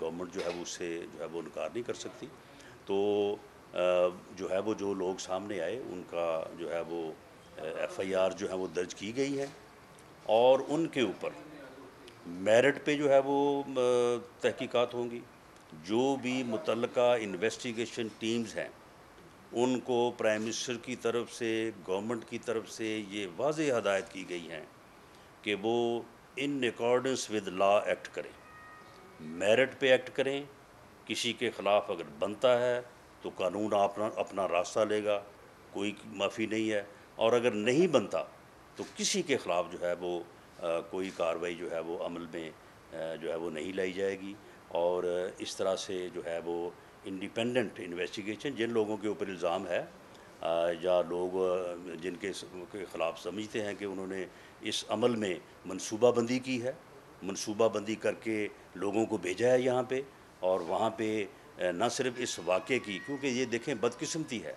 Government جو ہے وہ اس سے جو ہے وہ انکار نہیں کر سکتی۔ تو جو ہے وہ جو لوگ سامنے آئے ان کا جو ہے وہ ایف آئی آر جو ہے وہ درج کی گئی ہے، اور ان کے اوپر میرٹ پہ جو ہے وہ تحقیقات ہوں گی۔ جو بھی متعلقہ انویسٹیگیشن ٹیمز ہیں ان کو پرائم منسٹر کی طرف سے، گورنمنٹ کی طرف سے یہ واضح ہدایت کی گئی ہیں کہ وہ in accordance with law act کریں، میرٹ پہ ایکٹ کریں۔ کسی کے خلاف اگر بنتا ہے تو قانون اپنا راستہ لے گا، کوئی معافی نہیں ہے، اور اگر نہیں بنتا تو کسی کے خلاف جو ہے وہ کوئی کارروائی جو ہے وہ عمل میں جو ہے وہ نہیں لائی جائے گی۔ اور اس طرح سے جو ہے وہ انڈیپینڈنٹ انویسٹیگیشن جن لوگوں کے اوپر الزام ہے یا لوگ جن کے خلاف سمجھتے ہیں کہ انہوں نے اس عمل میں منصوبہ بندی کی ہے، منصوبہ بندی کر کے لوگوں کو بھیجا ہے یہاں پہ، اور وہاں پہ نہ صرف اس واقعے کی، کیونکہ یہ دیکھیں بدقسمتی ہے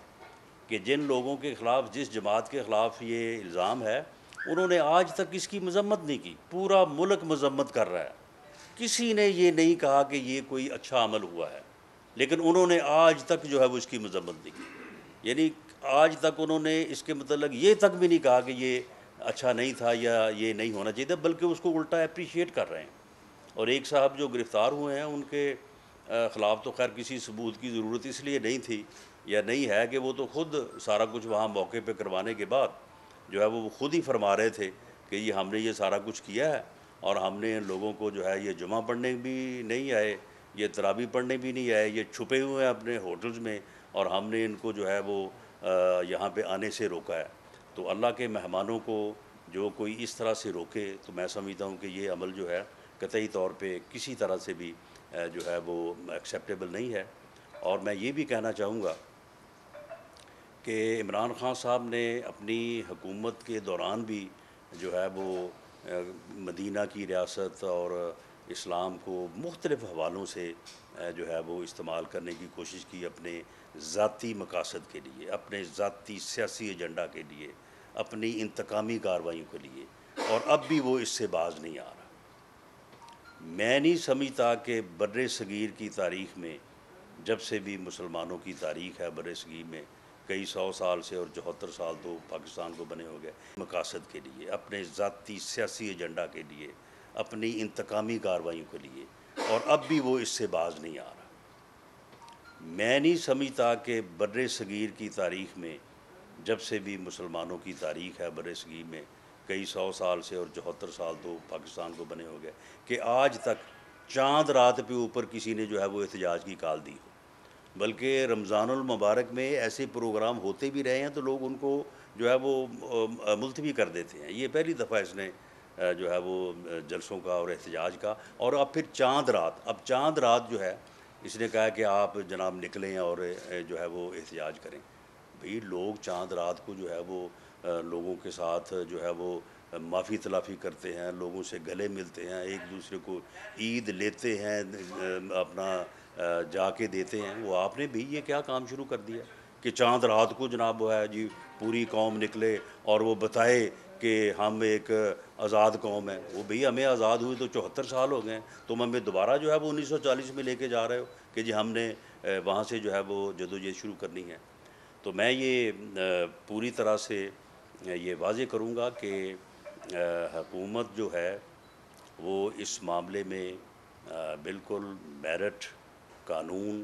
کہ جن لوگوں کے خلاف، جس جماعت کے خلاف یہ الزام ہے، انہوں نے آج تک اس کی مذمت نہیں کی۔ پورا ملک مذمت کر رہا ہے، کسی نے یہ نہیں کہا کہ یہ کوئی اچھا عمل ہوا ہے، لیکن انہوں نے آج تک جو ہے وہ اس کی مذمت نہیں کی۔ یعنی آج تک انہوں نے اس کے متعلق یہ تک بھی نہیں کہا کہ یہ اچھا نہیں تھا یا یہ نہیں ہونا چاہیے تھا، بلکہ اس کو الٹا اپریشیٹ کر رہے ہیں۔ اور ایک صاحب جو گرفتار ہوئے ہیں ان کے خلاف تو خیر کسی ثبوت کی ضرورت اس لیے نہیں تھی یا نہیں ہے کہ وہ تو خود سارا کچھ وہاں موقع پہ کروانے کے بعد جو ہے وہ خود ہی فرما رہے تھے کہ یہ ہم نے یہ سارا کچھ کیا ہے، اور ہم نے ان لوگوں کو جو ہے یہ جمعہ پڑھنے بھی نہیں آئے، یہ تراویح پڑھنے بھی نہیں آئے، یہ چھپے ہوئے ہیں اپنے ہوٹلز میں، اور ہم نے ان کو جو ہے وہ یہاں پہ آنے سے روکا ہے۔ تو اللہ کے مہمانوں کو جو کوئی اس طرح سے روکے تو میں سمجھتا ہوں کہ یہ عمل جو ہے قطعی طور پہ کسی طرح سے بھی جو ہے وہ ایکسیپٹیبل نہیں ہے۔ اور میں یہ بھی کہنا چاہوں گا کہ عمران خان صاحب نے اپنی حکومت کے دوران بھی جو ہے وہ مدینہ کی ریاست اور اسلام کو مختلف حوالوں سے جو ہے وہ استعمال کرنے کی کوشش کی، اپنے ذاتی مقاصد کے لیے، اپنے ذاتی سیاسی ایجنڈا کے لیے، اپنی انتقامی کارروائیوں کے لیے، اور اب بھی وہ اس سے باز نہیں آ رہا۔ میں نہیں سمجھتا کہ بر صغیر کی تاریخ میں، جب سے بھی مسلمانوں کی تاریخ ہے بر صغیر میں، کئی 100 سال سے، اور 74 سال تو پاکستان کو بنے ہو گئے، مقاصد کے لیے، اپنے ذاتی سیاسی ایجنڈا کے لیے، اپنی انتقامی کارروائیوں کے لیے، اور اب بھی وہ اس سے باز نہیں آ رہا۔ میں نہیں سمجھتا کہ بر صغیر کی تاریخ میں، جب سے بھی مسلمانوں کی تاریخ ہے بر صغیر میں، کئی 100 سال سے، اور 74 سال تو پاکستان کو بنے ہو گئے، کہ آج تک چاند رات پہ اوپر کسی نے جو ہے وہ احتجاج کی کال دی ہو۔ بلکہ رمضان المبارک میں ایسے پروگرام ہوتے بھی رہے ہیں تو لوگ ان کو جو ہے وہ ملتوی کر دیتے ہیں۔ یہ پہلی دفعہ اس نے جو ہے وہ جلسوں کا اور احتجاج کا، اور اب پھر چاند رات جو ہے اس نے کہا کہ آپ جناب نکلیں اور جو ہے وہ احتجاج کریں۔ بھئی لوگ چاند رات کو جو ہے وہ لوگوں کے ساتھ جو ہے وہ معافی تلافی کرتے ہیں، لوگوں سے گلے ملتے ہیں، ایک دوسرے کو عید لیتے ہیں، اپنا جا کے دیتے ہیں۔ وہ آپ نے بھی یہ کیا کام شروع کر دیا کہ چاند رات کو جناب وہ ہے جی پوری قوم نکلے اور وہ بتائے کہ ہم ایک آزاد قوم ہے۔ وہ بھئی ہمیں آزاد ہوئی تو 74 سال ہو گئے ہیں، تم ہمیں دوبارہ جو ہے وہ 1940 میں لے کے جا رہے ہو کہ جی ہم نے وہاں سے جو ہے وہ جدوجہد شروع کرنی ہے۔ تو میں یہ پوری طرح سے یہ واضح کروں گا کہ حکومت جو ہے وہ اس معاملے میں بالکل میرٹ، قانون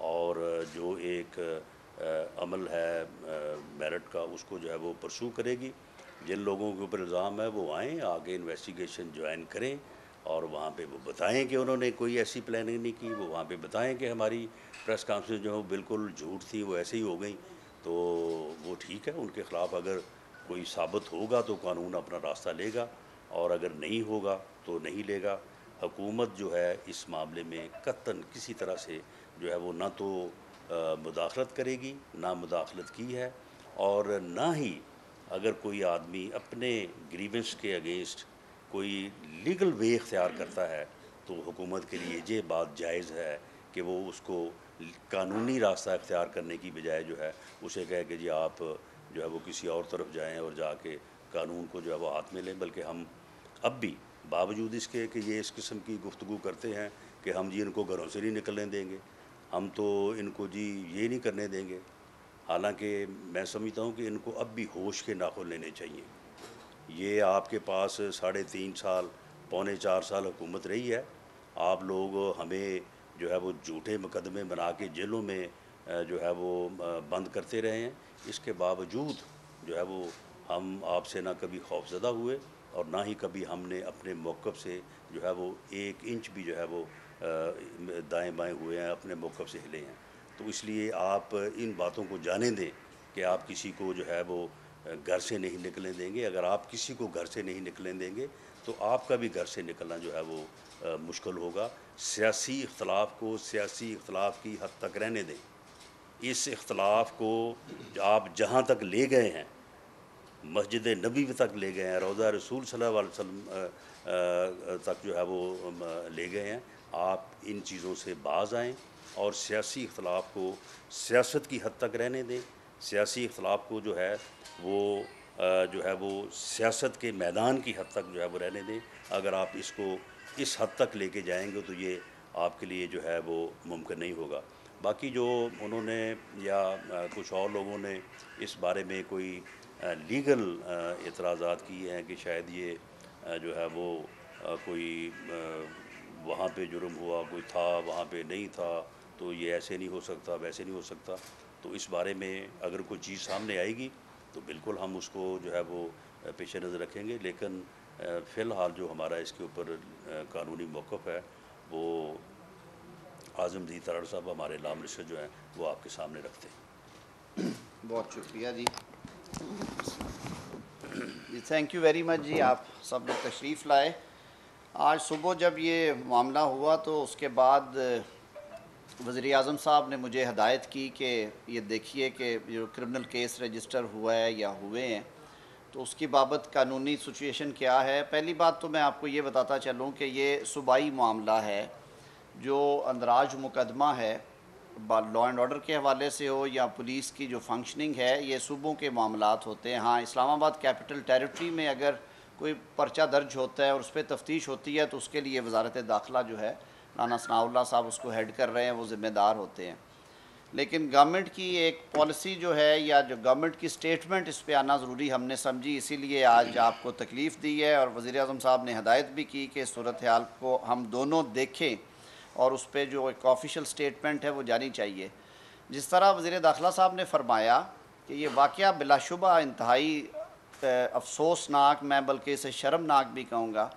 اور جو ایک عمل ہے میرٹ کا، اس کو جو ہے وہ پرسو کرے گی۔ جن لوگوں کے اوپر الزام ہے وہ آئیں، آگے انویسٹیگیشن جوائن کریں، اور وہاں پہ وہ بتائیں کہ انہوں نے کوئی ایسی پلاننگ نہیں کی، وہ وہاں پہ بتائیں کہ ہماری پریس کانفرنس جو ہے بالکل جھوٹ تھی، وہ ایسے ہی ہو گئیں، تو وہ ٹھیک ہے۔ ان کے خلاف اگر کوئی ثابت ہوگا تو قانون اپنا راستہ لے گا، اور اگر نہیں ہوگا تو نہیں لے گا۔ حکومت جو ہے اس معاملے میں قطعاً کسی طرح سے جو ہے وہ نہ تو مداخلت کرے گی، نہ مداخلت کی ہے، اور نہ ہی اگر کوئی آدمی اپنے گریونس کے اگینسٹ کوئی لیگل وے اختیار کرتا ہے تو حکومت کے لیے یہ بات جائز ہے کہ وہ اس کو قانونی راستہ اختیار کرنے کی بجائے جو ہے اسے کہے کہ جی آپ جو ہے وہ کسی اور طرف جائیں اور جا کے قانون کو جو ہے وہ ہاتھ میں لیں۔ بلکہ ہم اب بھی باوجود اس کے کہ یہ اس قسم کی گفتگو کرتے ہیں کہ ہم جی ان کو گھروں سے نہیں نکلنے دیں گے، ہم تو ان کو جی یہ نہیں کرنے دیں گے۔ حالانکہ میں سمجھتا ہوں کہ ان کو اب بھی ہوش کے ناخن لینے چاہیے۔ یہ آپ کے پاس 3.5 سال، 3.25 سال حکومت رہی ہے، آپ لوگ ہمیں جو ہے وہ جھوٹے مقدمے بنا کے جیلوں میں جو ہے وہ بند کرتے رہے ہیں۔ اس کے باوجود جو ہے وہ ہم آپ سے نہ کبھی خوفزدہ ہوئے اور نہ ہی کبھی ہم نے اپنے موقف سے جو ہے وہ 1 انچ بھی جو ہے وہ دائیں بائیں ہوئے ہیں، اپنے موقف سے ہلے ہیں۔ تو اس لیے آپ ان باتوں کو جانے دیں کہ آپ کسی کو جو ہے وہ گھر سے نہیں نکلنے دیں گے۔ اگر آپ کسی کو گھر سے نہیں نکلنے دیں گے تو آپ کا بھی گھر سے نکلنا جو ہے وہ مشکل ہوگا۔ سیاسی اختلاف کو سیاسی اختلاف کی حد تک رہنے دیں۔ اس اختلاف کو آپ جہاں تک لے گئے ہیں، مسجد نبی تک لے گئے ہیں، روضہ رسول صلی اللہ علیہ وسلم تک جو ہے وہ لے گئے ہیں، آپ ان چیزوں سے باز آئیں اور سیاسی اختلاف کو سیاست کی حد تک رہنے دیں۔ سیاسی اختلاف کو جو ہے وہ سیاست کے میدان کی حد تک جو ہے وہ رہنے دیں۔ اگر آپ اس کو اس حد تک لے کے جائیں گے تو یہ آپ کے لیے جو ہے وہ ممکن نہیں ہوگا۔ باقی جو انہوں نے یا کچھ اور لوگوں نے اس بارے میں کوئی لیگل اعتراضات کیے ہیں کہ شاید یہ جو ہے وہ کوئی وہاں پہ جرم ہوا، کوئی تھا وہاں پہ نہیں تھا، تو یہ ایسے نہیں ہو سکتا، ویسے نہیں ہو سکتا، تو اس بارے میں اگر کوئی چیز سامنے آئے گی تو بالکل ہم اس کو جو ہے وہ پیش نظر رکھیں گے۔ لیکن فی الحال جو ہمارا اس کے اوپر قانونی موقف ہے وہ اعظم ذی ترڑ صاحب ہمارے لا منسٹر جو ہیں وہ آپ کے سامنے رکھتے ہیں۔ بہت شکریہ جی، تھینک یو ویری مچ جی، آپ سب لوگ تشریف لائے۔ آج صبح جب یہ معاملہ ہوا تو اس کے بعد وزیر اعظم صاحب نے مجھے ہدایت کی کہ یہ دیکھیے کہ جو کرمنل کیس رجسٹر ہوا ہے یا ہوئے ہیں تو اس کی بابت قانونی سچویشن کیا ہے۔ پہلی بات تو میں آپ کو یہ بتاتا چلوں کہ یہ صوبائی معاملہ ہے، جو اندراج مقدمہ ہے لا اینڈ آرڈر کے حوالے سے ہو یا پولیس کی جو فنکشننگ ہے، یہ صوبوں کے معاملات ہوتے ہیں۔ ہاں، اسلام آباد کیپٹل ٹیریٹری میں اگر کوئی پرچہ درج ہوتا ہے اور اس پہ تفتیش ہوتی ہے تو اس کے لیے وزارت داخلہ جو ہے، رانا ثناء اللہ صاحب اس کو ہیڈ کر رہے ہیں، وہ ذمہ دار ہوتے ہیں۔ لیکن گورنمنٹ کی ایک پالیسی جو ہے یا جو گورنمنٹ کی سٹیٹمنٹ اس پہ آنا ضروری ہم نے سمجھی، اسی لیے آج آپ کو تکلیف دی ہے، اور وزیر اعظم صاحب نے ہدایت بھی کی کہ صورتحال کو ہم دونوں دیکھیں اور اس پہ جو ایک آفیشیل سٹیٹمنٹ ہے وہ جانی چاہیے۔ جس طرح وزیر داخلہ صاحب نے فرمایا کہ یہ واقعہ بلا شبہ انتہائی افسوسناک، میں بلکہ اسے شرمناک بھی کہوں گا،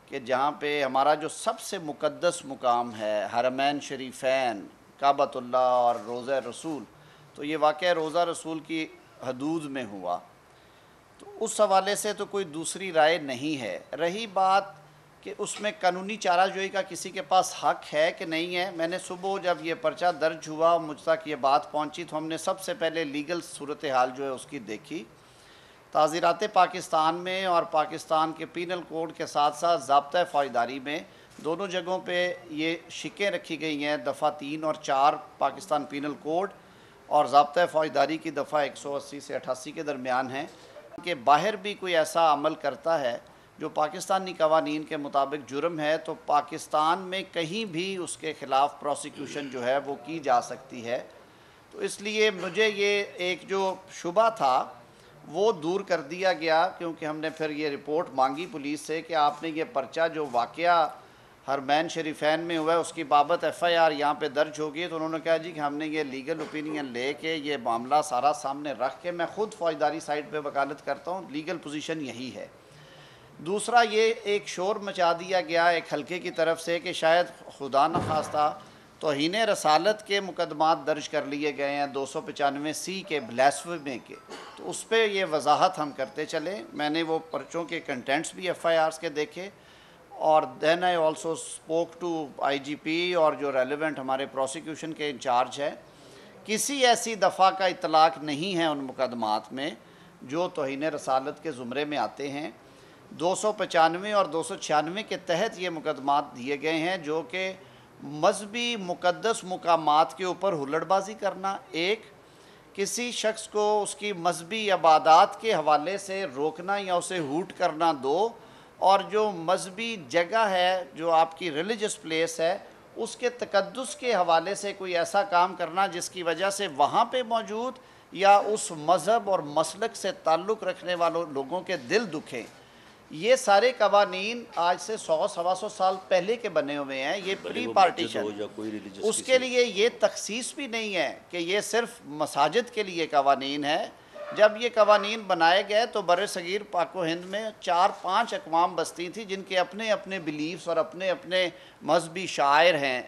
کہ جہاں پہ ہمارا جو سب سے مقدس مقام ہے، حرمین شریفین، کعبۃ اللہ اور روضہ رسول، تو یہ واقعہ روضہ رسول کی حدود میں ہوا، تو اس حوالے سے تو کوئی دوسری رائے نہیں ہے۔ رہی بات کہ اس میں قانونی چارہ جوئی کا کسی کے پاس حق ہے کہ نہیں ہے، میں نے صبح جب یہ پرچہ درج ہوا مجھ تک یہ بات پہنچی تو ہم نے سب سے پہلے لیگل صورتحال جو ہے اس کی دیکھی۔ تعزیرات پاکستان میں اور پاکستان کے پینل کوڈ کے ساتھ ساتھ ضابطۂ فوجداری میں دونوں جگہوں پہ یہ شکیں رکھی گئی ہیں، دفعہ 3 اور 4 پاکستان پینل کوڈ اور ضابطۂ فوجداری کی دفعہ 180 سے 88 کے درمیان ہیں کہ باہر بھی کوئی ایسا عمل کرتا ہے جو پاکستانی قوانین کے مطابق جرم ہے تو پاکستان میں کہیں بھی اس کے خلاف پروسیکیوشن جو ہے وہ کی جا سکتی ہے۔ تو اس لیے مجھے یہ ایک جو شبہ تھا وہ دور کر دیا گیا، کیونکہ ہم نے پھر یہ رپورٹ مانگی پولیس سے کہ آپ نے یہ پرچہ جو واقعہ حرمین شریفین میں ہوا ہے اس کی بابت ایف آئی آر یہاں پہ درج ہوگی، تو انہوں نے کہا جی کہ ہم نے یہ لیگل اوپینین لے کے یہ معاملہ سارا سامنے رکھ کے میں خود فوجداری سائٹ پہ وکالت کرتا ہوں، لیگل پوزیشن یہی ہے۔ دوسرا یہ ایک شور مچا دیا گیا ایک حلقے کی طرف سے کہ شاید خدا نخواستہ توہین رسالت کے مقدمات درج کر لیے گئے ہیں 295C کے بلیسفیمی کے، تو اس پہ یہ وضاحت ہم کرتے چلیں۔ میں نے وہ پرچوں کے کنٹینٹس بھی ایف آئی آرز کے دیکھے، اور دین آئی آلسو اسپوک ٹو آئی جی پی اور جو ریلیونٹ ہمارے پروسیکیوشن کے انچارج ہے، کسی ایسی دفعہ کا اطلاق نہیں ہے ان مقدمات میں جو توہین رسالت کے زمرے میں آتے ہیں۔ 295 اور 296 کے تحت یہ مقدمات دیے گئے ہیں جو کہ مذہبی مقدس مقامات کے اوپر ہلڑ بازی کرنا، ایک کسی شخص کو اس کی مذہبی عبادات کے حوالے سے روکنا یا اسے ہوٹ کرنا، دو، اور جو مذہبی جگہ ہے جو آپ کی ریلیجس پلیس ہے اس کے تقدس کے حوالے سے کوئی ایسا کام کرنا جس کی وجہ سے وہاں پہ موجود یا اس مذہب اور مسلک سے تعلق رکھنے والوں لوگوں کے دل دکھیں، یہ سارے قوانین آج سے 100-125 سال پہلے کے بنے ہوئے ہیں، یہ پری پارٹیشن، اس کے لیے یہ تخصیص بھی نہیں ہے کہ یہ صرف مساجد کے لیے قوانین ہے۔ جب یہ قوانین بنائے گئے تو بر صغیر پاک و ہند میں 4-5 اقوام بستی تھی جن کے اپنے اپنے بلیفز اور اپنے اپنے مذہبی شعائر ہیں۔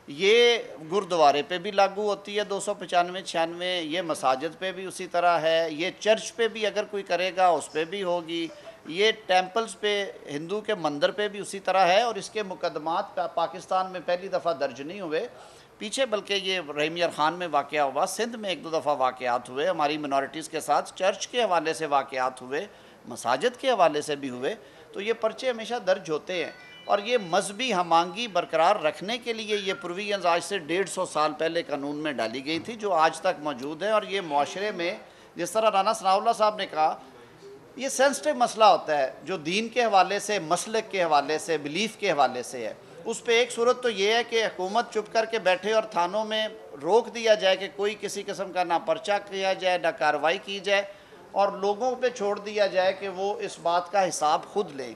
یہ گردوارے پہ بھی لاگو ہوتی ہے 295-96، یہ مساجد پہ بھی اسی طرح ہے، یہ چرچ پہ بھی اگر کوئی کرے گا اس پہ بھی ہوگی، یہ ٹیمپلز پہ ہندو کے مندر پہ بھی اسی طرح ہے، اور اس کے مقدمات پاکستان میں پہلی دفعہ درج نہیں ہوئے پیچھے، بلکہ یہ رحیم یار خان میں واقعہ ہوا، سندھ میں 1-2 دفعہ واقعات ہوئے ہماری منورٹیز کے ساتھ، چرچ کے حوالے سے واقعات ہوئے، مساجد کے حوالے سے بھی ہوئے، تو یہ پرچے ہمیشہ درج ہوتے ہیں۔ اور یہ مذہبی ہم آہنگی برقرار رکھنے کے لیے یہ پروویژنز آج سے 150 سال پہلے قانون میں ڈالی گئی تھی جو آج تک موجود ہے، اور یہ معاشرے میں جس طرح رانا ثناء اللہ صاحب نے کہا یہ سینسٹیو مسئلہ ہوتا ہے جو دین کے حوالے سے، مسلک کے حوالے سے، بلیف کے حوالے سے ہے، اس پہ ایک صورت تو یہ ہے کہ حکومت چپ کر کے بیٹھے اور تھانوں میں روک دیا جائے کہ کوئی کسی قسم کا نہ پرچہ کیا جائے نہ کارروائی کی جائے، اور لوگوں پہ چھوڑ دیا جائے کہ وہ اس بات کا حساب خود لیں۔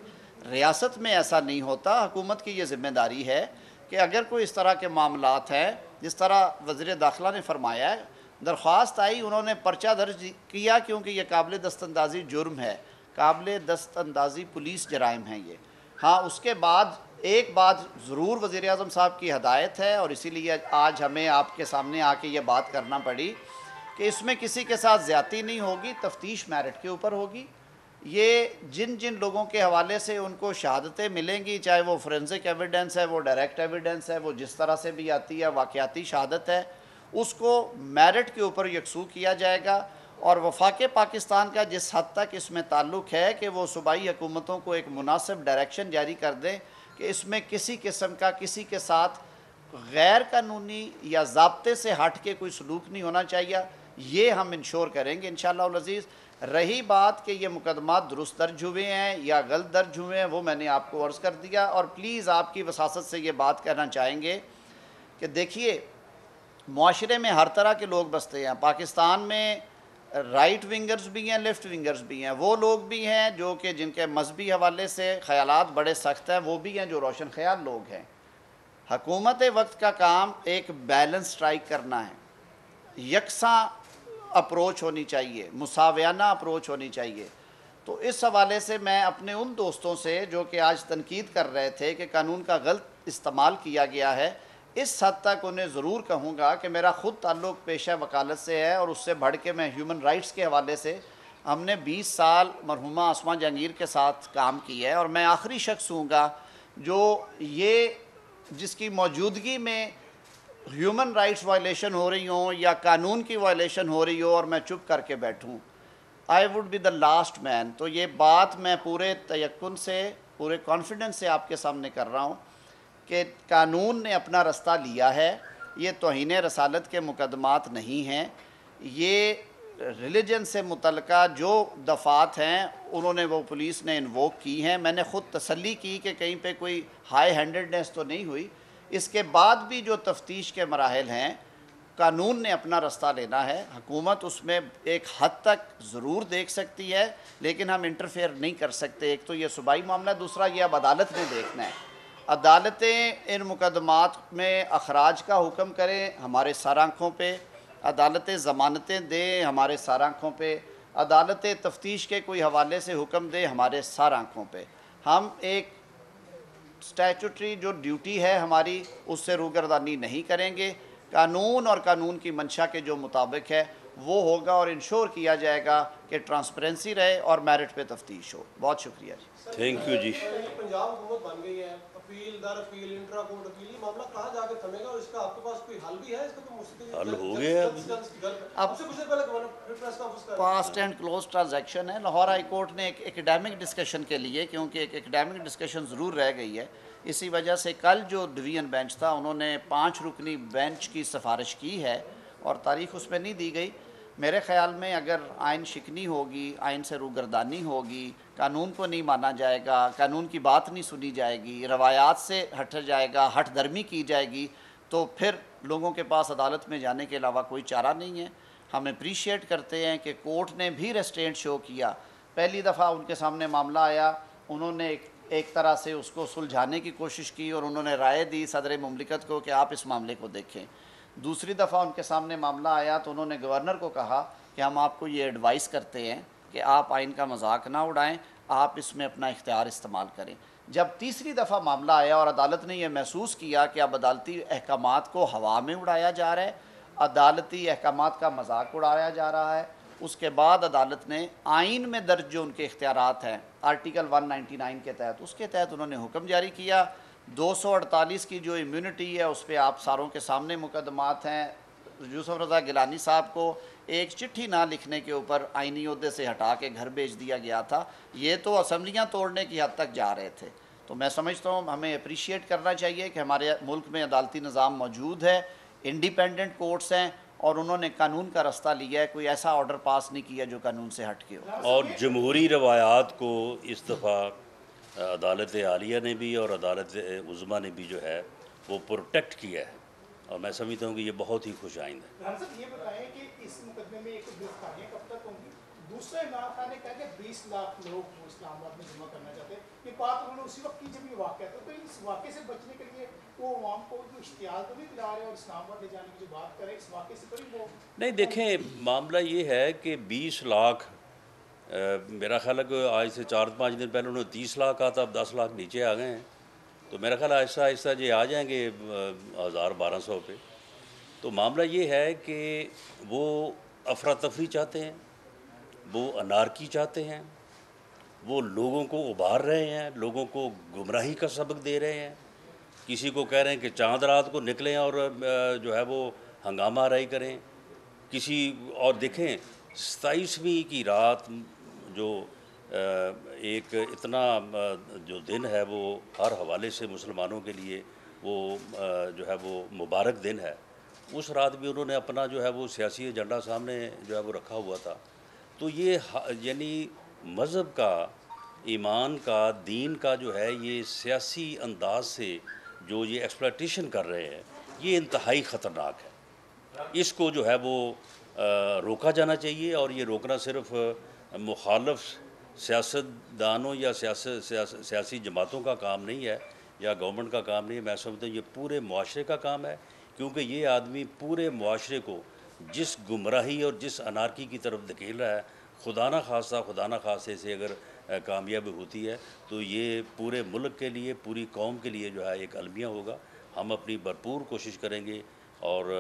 ریاست میں ایسا نہیں ہوتا، حکومت کی یہ ذمہ داری ہے کہ اگر کوئی اس طرح کے معاملات ہیں، جس طرح وزیر داخلہ نے فرمایا ہے، درخواست آئی انہوں نے پرچہ درج کیا کیونکہ یہ قابل دست اندازی جرم ہے، قابل دست اندازی پولیس جرائم ہیں یہ۔ ہاں، اس کے بعد ایک بات ضرور وزیر اعظم صاحب کی ہدایت ہے، اور اسی لیے آج ہمیں آپ کے سامنے آ کے یہ بات کرنا پڑی کہ اس میں کسی کے ساتھ زیادتی نہیں ہوگی، تفتیش میرٹ کے اوپر ہوگی۔ یہ جن جن لوگوں کے حوالے سے ان کو شہادتیں ملیں گی، چاہے وہ فورینسک ایویڈنس ہے، وہ ڈائریکٹ ایویڈنس ہے، وہ جس طرح سے بھی آتی ہے، واقعاتی شہادت ہے، اس کو میرٹ کے اوپر یکسو کیا جائے گا۔ اور وفاق پاکستان کا جس حد تک اس میں تعلق ہے کہ وہ صوبائی حکومتوں کو ایک مناسب ڈائریکشن جاری کر دیں کہ اس میں کسی قسم کا کسی کے ساتھ غیر قانونی یا ضابطے سے ہٹ کے کوئی سلوک نہیں ہونا چاہیے، یہ ہم انشور کریں گے انشاءاللہ العزیز۔ رہی بات کہ یہ مقدمات درست درج ہوئے ہیں یا غلط درج ہوئے ہیں، وہ میں نے آپ کو عرض کر دیا، اور پلیز آپ کی وساست سے یہ بات کہنا چاہیں گے کہ دیکھیے معاشرے میں ہر طرح کے لوگ بستے ہیں، پاکستان میں رائٹ ونگرز بھی ہیں، لیفٹ ونگرز بھی ہیں، وہ لوگ بھی ہیں جو کہ جن کے مذہبی حوالے سے خیالات بڑے سخت ہیں، وہ بھی ہیں جو روشن خیال لوگ ہیں۔ حکومت وقت کا کام ایک بیلنس اسٹرائک کرنا ہے، یکساں اپروچ ہونی چاہیے، مساویانہ اپروچ ہونی چاہیے۔ تو اس حوالے سے میں اپنے ان دوستوں سے جو کہ آج تنقید کر رہے تھے کہ قانون کا غلط استعمال کیا گیا ہے، اس حد تک انہیں ضرور کہوں گا کہ میرا خود تعلق پیشہ وکالت سے ہے، اور اس سے بڑھ کے میں ہیومن رائٹس کے حوالے سے ہم نے 20 سال مرحومہ اسما جہانگیر کے ساتھ کام کیا ہے، اور میں آخری شخص ہوں گا جو یہ جس کی موجودگی میں ہیومن رائٹس وائلیشن ہو رہی ہوں یا قانون کی وائلیشن ہو رہی ہو اور میں چپ کر کے بیٹھوں، I would be the last man. تو یہ بات میں پورے تیقن سے، پورے کانفیڈنس سے آپ کے سامنے کر رہا ہوں کہ قانون نے اپنا رستہ لیا ہے، یہ توہین رسالت کے مقدمات نہیں ہیں، یہ ریلیجن سے متعلقہ جو دفعات ہیں انہوں نے وہ پولیس نے انووک کی ہیں۔ میں نے خود تسلی کی کہ کہیں پہ کوئی ہائی ہینڈڈنیس تو نہیں ہوئی۔ اس کے بعد بھی جو تفتیش کے مراحل ہیں، قانون نے اپنا رستہ لینا ہے، حکومت اس میں ایک حد تک ضرور دیکھ سکتی ہے لیکن ہم انٹرفیئر نہیں کر سکتے۔ ایک تو یہ صوبائی معاملہ، دوسرا یہ اب عدالت نے دیکھنا ہے، عدالتیں ان مقدمات میں اخراج کا حکم کریں ہمارے سر آنکھوں پہ، عدالتیں ضمانتیں دیں ہمارے سر آنکھوں پہ، عدالتیں تفتیش کے کوئی حوالے سے حکم دیں ہمارے سر آنکھوں پہ۔ ہم ایک سٹیچوٹری جو ڈیوٹی ہے ہماری اس سے روگردانی نہیں کریں گے، قانون اور قانون کی منشا کے جو مطابق ہے وہ ہوگا، اور انشور کیا جائے گا کہ ٹرانسپیرنسی رہے اور میرٹ پہ تفتیش ہو۔ بہت شکریہ جی۔ تھینک یو جی۔ پنجاب حکومت بن گئی ہے، اپیل در اپیل، انٹرا کورٹ اپیل، یہ معاملہ کہاں جا کے تھمے گا، اور اس کا آپ کے پاس کوئی حل بھی ہے؟ اس کا کوئی مستقل حل ہو گیا اب سے کچھ دیر پہلے پریس کانفرنس کر پاسٹ اینڈ کلوز ٹرانزیکشن ہے۔ لاہور ہائی کورٹ نے ایک ایکڈیمک ڈسکشن کے لیے، کیونکہ ایک ایکڈیمک ڈسکشن ضرور رہ گئی ہے، اسی وجہ سے کل جو ڈویژن بینچ تھا انہوں نے 5 رکنی بینچ کی سفارش کی ہے، اور تاریخ اس میں نہیں دی گئی۔ میرے خیال میں اگر آئین شکنی ہوگی، آئین سے روگردانی ہوگی، قانون کو نہیں مانا جائے گا، قانون کی بات نہیں سنی جائے گی، روایات سے ہٹا جائے گا، ہٹ درمی کی جائے گی، تو پھر لوگوں کے پاس عدالت میں جانے کے علاوہ کوئی چارہ نہیں ہے۔ ہم اپریشیٹ کرتے ہیں کہ کورٹ نے بھی ریسٹرینٹ شو کیا۔ پہلی دفعہ ان کے سامنے معاملہ آیا، انہوں نے ایک طرح سے اس کو سلجھانے کی کوشش کی اور انہوں نے رائے دی صدر مملکت کو کہ آپ اس معاملے کو دیکھیں۔ دوسری دفعہ ان کے سامنے معاملہ آیا تو انہوں نے گورنر کو کہا کہ ہم آپ کو یہ ایڈوائز کرتے ہیں کہ آپ آئین کا مذاق نہ اڑائیں، آپ اس میں اپنا اختیار استعمال کریں۔ جب تیسری دفعہ معاملہ آیا اور عدالت نے یہ محسوس کیا کہ اب عدالتی احکامات کو ہوا میں اڑایا جا رہا ہے، عدالتی احکامات کا مذاق اڑایا جا رہا ہے، اس کے بعد عدالت نے آئین میں درج جو ان کے اختیارات ہیں آرٹیکل 199 کے تحت، اس کے تحت انہوں نے حکم جاری کیا۔ 248 کی جو امیونٹی ہے اس پہ آپ ساروں کے سامنے مقدمات ہیں۔ یوسف رضا گیلانی صاحب کو ایک چٹھی نہ لکھنے کے اوپر آئینی عہدے سے ہٹا کے گھر بھیج دیا گیا تھا، یہ تو اسمبلیاں توڑنے کی حد تک جا رہے تھے۔ تو میں سمجھتا ہوں ہمیں اپریشیٹ کرنا چاہیے کہ ہمارے ملک میں عدالتی نظام موجود ہے، انڈیپینڈنٹ کورٹس ہیں، اور انہوں نے قانون کا رستہ لیا ہے، کوئی ایسا آرڈر پاس نہیں کیا جو قانون سے ہٹ کے ہو۔ اور جمہوری روایات کو اس دفعہ عدالت عالیہ نے بھی اور عدالت عظمیٰ نے بھی جو ہے وہ پروٹیکٹ کیا ہے، اور میں سمجھتا ہوں کہ یہ بہت ہی خوش آئند ہے۔ رحمان صاحب یہ بتائیں کہ اس مقدمے میں ایک گرفتاریاں کب تک ہوں گی؟ دوسرا عمران خان نے کہا کہ 20 لاکھ لوگ وہ اسلام آباد میں جمع کرنا چاہتے ہیں، یہ بات انہوں نے اسی وقت کی جب یہ واقعہ تھا، تو اس واقعے سے بچنے کے لیے وہ عوام کو جو اشتعال تو نہیں دلا رہے اور اسلام آباد لے جانے کی جو بات کریں اس واقعے سے تو نہیں وہ نہیں دیکھیں، معاملہ یہ ہے کہ 20 لاکھ میرا خیال ہے کہ آج سے 4-5 دن پہلے انہوں نے 30 لاکھ کہا تھا، اب 10 لاکھ نیچے آ گئے ہیں، تو میرا خیال آہستہ آہستہ یہ آ جائیں گے 1000-1200 پہ۔ تو معاملہ یہ ہے کہ وہ افراتفری چاہتے ہیں، وہ انارکی چاہتے ہیں، وہ لوگوں کو ابھار رہے ہیں، لوگوں کو گمراہی کا سبق دے رہے ہیں، کسی کو کہہ رہے ہیں کہ چاند رات کو نکلیں اور جو ہے وہ ہنگامہ آرائی کریں، کسی اور دیکھیں 27ویں کی رات جو ایک اتنا جو دن ہے وہ ہر حوالے سے مسلمانوں کے لیے وہ جو ہے وہ مبارک دن ہے، اس رات بھی انہوں نے اپنا جو ہے وہ سیاسی ایجنڈا سامنے جو ہے وہ رکھا ہوا تھا۔ تو یہ یعنی مذہب کا، ایمان کا، دین کا جو ہے یہ سیاسی انداز سے جو یہ ایکسپلائٹیشن کر رہے ہیں، یہ انتہائی خطرناک ہے۔ اس کو جو ہے وہ روکا جانا چاہیے، اور یہ روکنا صرف مخالف سیاستدانوں یا سیاسی جماعتوں کا کام نہیں ہے یا گورنمنٹ کا کام نہیں ہے، میں سمجھتا ہوں یہ پورے معاشرے کا کام ہے، کیونکہ یہ آدمی پورے معاشرے کو جس گمراہی اور جس انارکی کی طرف دھکیل رہا ہے، خدا نہ خواستہ سے اگر کامیاب ہوتی ہے تو یہ پورے ملک کے لیے، پوری قوم کے لیے جو ہے ایک المیہ ہوگا۔ ہم اپنی بھرپور کوشش کریں گے اور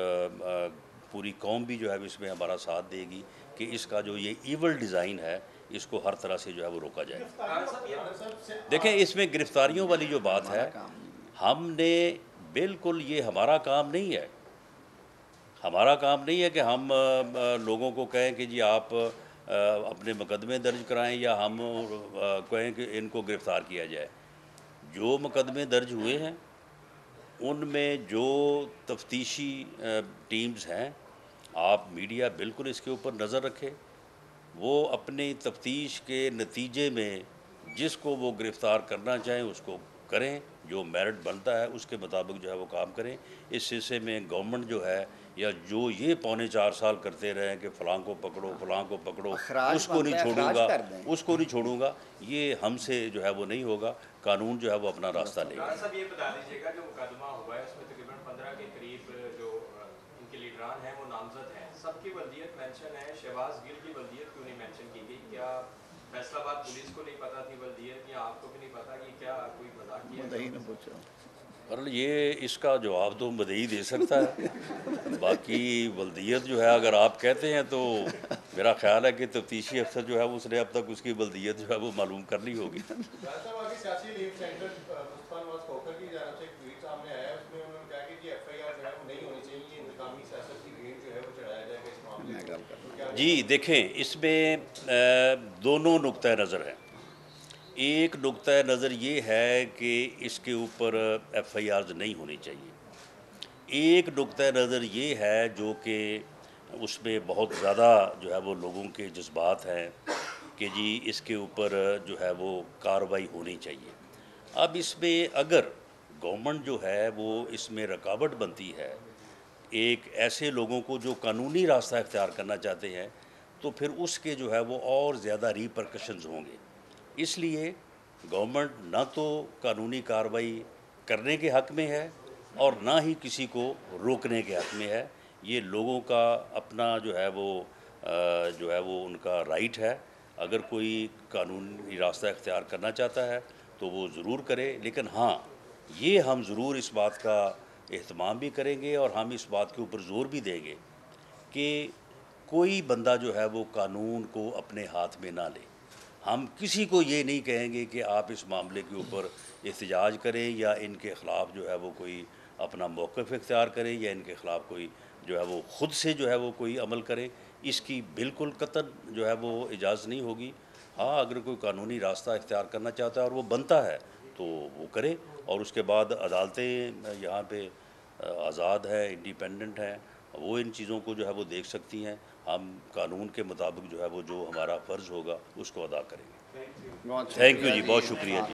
پوری قوم بھی جو ہے اس میں ہمارا ساتھ دے گی کہ اس کا جو یہ ایول ڈیزائن ہے اس کو ہر طرح سے جو ہے وہ روکا جائے۔ دیکھیں اس میں گرفتاریوں والی جو بات ہے، ہم نے بالکل یہ ہمارا کام نہیں ہے، ہمارا کام نہیں ہے کہ ہم لوگوں کو کہیں کہ جی آپ اپنے مقدمے درج کرائیں یا ہم کہیں کہ ان کو گرفتار کیا جائے۔ جو مقدمے درج ہوئے ہیں ان میں جو تفتیشی ٹیمز ہیں، آپ میڈیا بالکل اس کے اوپر نظر رکھے، وہ اپنی تفتیش کے نتیجے میں جس کو وہ گرفتار کرنا چاہیں اس کو کریں، جو میرٹ بنتا ہے اس کے مطابق جو ہے وہ کام کریں۔ اس سلسلے میں گورنمنٹ جو ہے یا جو یہ 3.25 سال کرتے رہے ہیں کہ فلاں کو پکڑو فلاں کو پکڑو، اس کو نہیں چھوڑوں گا، یہ ہم سے جو ہے وہ نہیں ہوگا، قانون جو ہے وہ اپنا راستہ لے گا۔ صاحب یہ بتا دیجیے گا جو مقدمہ ہوا ہے اس میں تقریباً 15 کے قریب جو ان کے لیڈران ہیں وہ نامزد ہیں، سب کی ولدیت مینشن ہے، شہباز گل کی ولدیت کیوں نہیں مینشن کی گئی؟ کیا فیصل آباد پولیس کو نہیں پتہ تھی ولدیت، یا آپ کو بھی نہیں پتہ؟ یہ کیا کوئی مذاق کیا؟ یہ اس کا جواب تو مدعی دے سکتا ہے، باقی ولدیت جو ہے اگر آپ کہتے ہیں تو میرا خیال ہے کہ تفتیشی افسر جو ہے اس نے اب تک اس کی ولدیت جو ہے وہ معلوم کر لی ہوگی۔ سیاسی لیڈ سینٹر مصطفیٰ نواز کھوکھر کی جانب سے ایک ٹویٹ سامنے آیا ہے، اس میں انہوں نے کہا کہ جی ایف آئی آر جو ہے وہ نہیں ہونی چاہیے، انتقامی سیاست کی بھیڑ جو ہے وہ چڑھایا جائے گا اس معاملے میں۔ جی دیکھیں اس میں دونوں نقطۂ نظر ہیں۔ ایک نقطۂ نظر یہ ہے کہ اس کے اوپر ایف آئی آرز نہیں ہونی چاہیے، ایک نقطۂ نظر یہ ہے جو کہ اس میں بہت زیادہ جو ہے وہ لوگوں کے جذبات ہیں کہ جی اس کے اوپر جو ہے وہ کارروائی ہونی چاہیے۔ اب اس میں اگر گورنمنٹ جو ہے وہ اس میں رکاوٹ بنتی ہے ایک ایسے لوگوں کو جو قانونی راستہ اختیار کرنا چاہتے ہیں، تو پھر اس کے جو ہے وہ اور زیادہ ریپرکشنز ہوں گے۔ اس لیے گورنمنٹ نہ تو قانونی کارروائی کرنے کے حق میں ہے اور نہ ہی کسی کو روکنے کے حق میں ہے۔ یہ لوگوں کا اپنا جو ہے وہ ان کا رائٹ ہے۔ اگر کوئی قانونی راستہ اختیار کرنا چاہتا ہے تو وہ ضرور کرے، لیکن ہاں یہ ہم ضرور اس بات کا اہتمام بھی کریں گے اور ہم اس بات کے اوپر زور بھی دیں گے کہ کوئی بندہ جو ہے وہ قانون کو اپنے ہاتھ میں نہ لے۔ ہم کسی کو یہ نہیں کہیں گے کہ آپ اس معاملے کے اوپر احتجاج کریں یا ان کے خلاف جو ہے وہ کوئی اپنا موقف اختیار کریں یا ان کے خلاف کوئی جو ہے وہ خود سے جو ہے وہ کوئی عمل کریں۔ اس کی بالکل قطعاً جو ہے وہ اجازت نہیں ہوگی۔ ہاں اگر کوئی قانونی راستہ اختیار کرنا چاہتا ہے اور وہ بنتا ہے تو وہ کرے، اور اس کے بعد عدالتیں یہاں پہ آزاد ہیں، انڈیپینڈنٹ ہیں، وہ ان چیزوں کو جو ہے وہ دیکھ سکتی ہیں۔ ہم قانون کے مطابق جو ہے وہ جو ہمارا فرض ہوگا اس کو ادا کریں گے۔ بہت تھینک یو شکریہ جی، بہت شکریہ جی۔